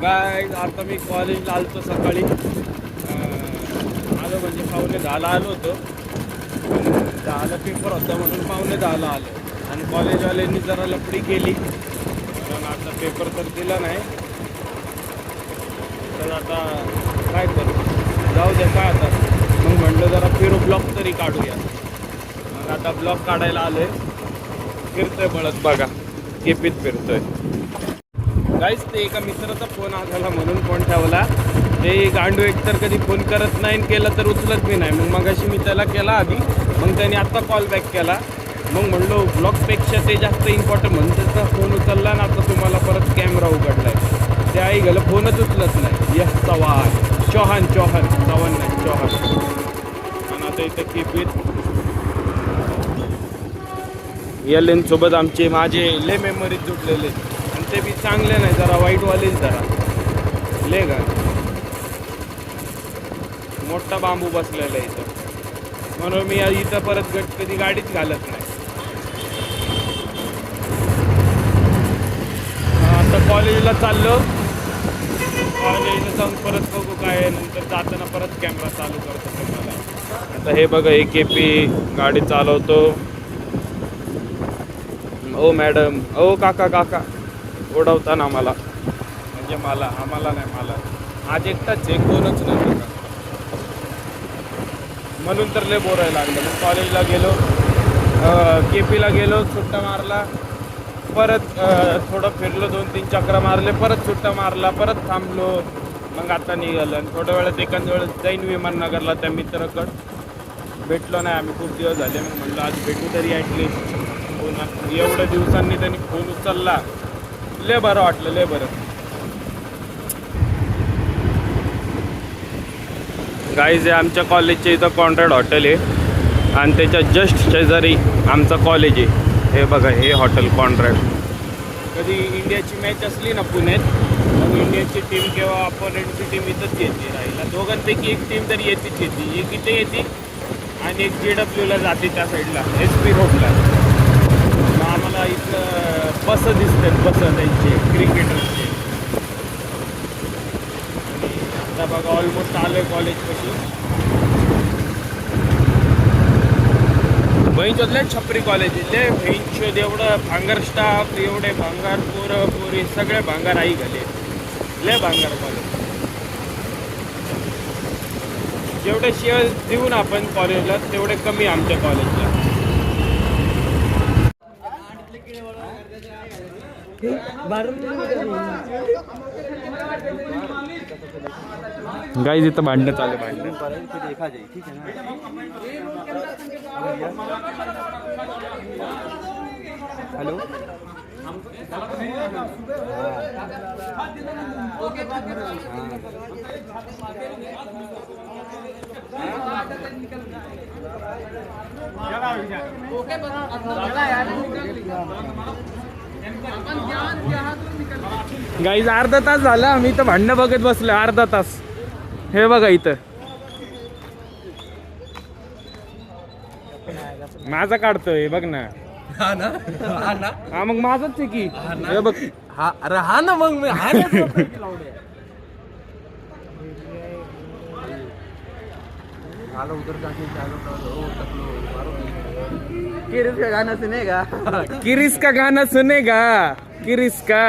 Guys आता मी कॉलेजला आलतो सकाळी आलो म्हणजे 9:45 आलो होतो. 10ला पेपर होता म्हणून 9:45 आलो आणि कॉलेजवाल्यांनी जरा लफडी केली कारण आता पेपर तर दिला नाही. तर आता काय करू, जाऊ द्या काय आता. मग म्हटलं जरा फिरू, ब्लॉग तरी काढूया. मग आता ब्लॉग काढायला आलोय. फिरतोय बळत बघा, केपीत फिरतोय. गाईस ते एका मित्राचा फोन आला म्हणून फोन ठेवला. ते गांडू एक तर कधी फोन करत नाही, केला तर उचलत बी नाही. मग मगाशी मी त्याला केला आधी, मग त्याने आत्ता कॉल बॅक केला. मग म्हणलो ब्लॉगपेक्षा ते जास्त इम्पॉर्टंट म्हणून त्याचा फोन उचलला ना. आता तुम्हाला परत कॅमेरा उघडलाय. ते आई गेलं फोनच उचलत नाही. यस चव्हाण, चव्हाण नाही चव्हाण. आणि आता इथं केपीत सोबत आमचे माझे ले मेमरीज जुटलेले आणि ते बी चांगले नाही, जरा वाईटवालेच जरा ले गा. मोठा बांबू बसलेला इथं म्हणून मी इथं परत कधी गाडीच घालत नाही. आता कॉलेजला चाललो, कॉलेजला जाऊन परत बघू काय नंतर जाताना परत कॅमेरा चालू करतो तुम्हाला. आता हे बघा हे केपी गाडी चालवतो. ओ मॅडम, ओ काका ओढवताना आम्हाला, म्हणजे आम्हाला नाही, मला आज एकटाच आहे, कोणच नाही बघा. म्हणून तर लय बोरायला लागलं. मग कॉलेजला गेलो, केपीला गेलो, सुट्टा मारला, परत थोडं फिरलो, 2-3 चक्र मारले, परत सुट्टा मारला, परत थांबलो. मग आता निघालं आणि थोड्या वेळात एखाद्या वेळेस जाईन विमाननगरला. त्या मित्राकडं भेटलो नाही आम्ही खूप दिवस झाले. मग म्हणलं आज भेटू तरी ॲटलिस्ट. एवढ्या दिवसांनी त्यांनी फोन उचलला, लय बरं वाटलं, लय बरं. गाईज आमच्या कॉलेजच्या इथं कॉन्ट्रॅक्ट हॉटेल आहे आणि त्याच्या जस्ट शेजारी आमचं कॉलेज आहे. हे बघा हे हॉटेल कॉन्ट्रॅक्ट. कधी इंडियाची मॅच असली ना पुण्यात, मग इंडियाची टीम किंवा अपोनेंटची टीम इथंच येते राहिला. दोघांपैकी एक टीम तरी येते, एक इथे येते आणि एक JWला जाते त्या साईडला, SP रोडला. मग आम्हाला इथं बस दिसतात, बस त्यांचे क्रिकेटरचे. आता बघा ऑलमोस्ट आलोय कॉलेजपाशी. भैंचोदले छपरी कॉलेज इथले भैंचोद, एवढं भांगार स्टाफ, एवढे भांगार पोरं पोरी, सगळे भांगार आई घाले, लय भांगार कॉलेज. जेवढे शेअर देऊ ना आपण कॉलेजला तेवढे कमी आमच्या कॉलेजला. गाईज इथं भांडणं चालू आहे, भांडणं. हॅलो गाईज अर्धा तास झाला आम्ही इथं भांडणं बघत बसलो, अर्धा तास. हे बघा इथं माझा काढतोय बघ ना. हा मग माझंच आहे की. हे बघ हा, अरे हा ना मग मी हा उधर जाके किरिस का गाना सुनेगा, किरिस का गाना सुनेगा, किरिस का.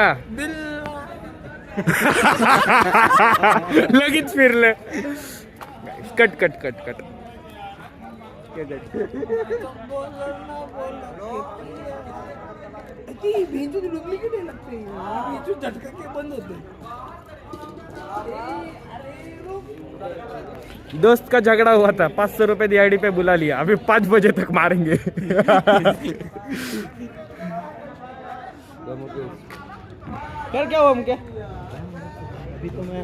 लगेच फिरलं. Cut cut cut cut. दोस्त का झगड़ा हुआ था, 500 रुपए दिहाड़ी पे बुला लिया, अभी 5 बजे तक मारेंगे. कर क्या हुआ मुझे? अभी तो मैं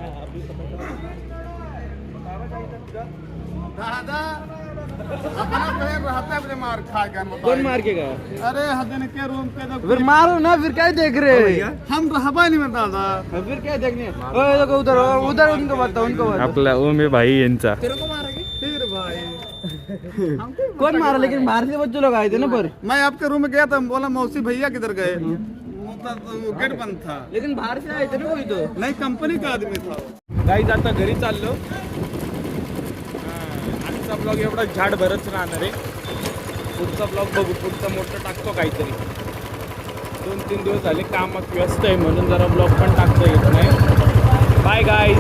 मार खा गया। कौन मार के गया? अरे हदने के रूम पे तो फिर मारो ना, फिर क्या देख रहे हैं? हम रहबा नहीं में दादा, फिर क्या देखने? ओए देखो उधर उधर उनको बताओ, उनको बताओ. आपला ओमे भाई यांचा. तेरे को मारेगी फिर भाई. कौन मारा? लेकिन बाहर से बच्चे लोग आए थे ना. पर मैं आपके रूम में गया था, बोला मौसी भैया किधर गए, था तो गेट बंद था। लेकिन बाहर से आए थे ना कोई तो। नहीं कंपनी का आदमी था वो। गाईज आता घरी चाललो. आजचा ब्लॉग एवढा झाड भरच राहणार आहे. पुढचा ब्लॉग बघू, पुढचा मोठं टाकतो काहीतरी. 2-3 दिवस झाले कामात व्यस्त आहे म्हणून जरा ब्लॉग पण टाकता येत नाही. Bye guys.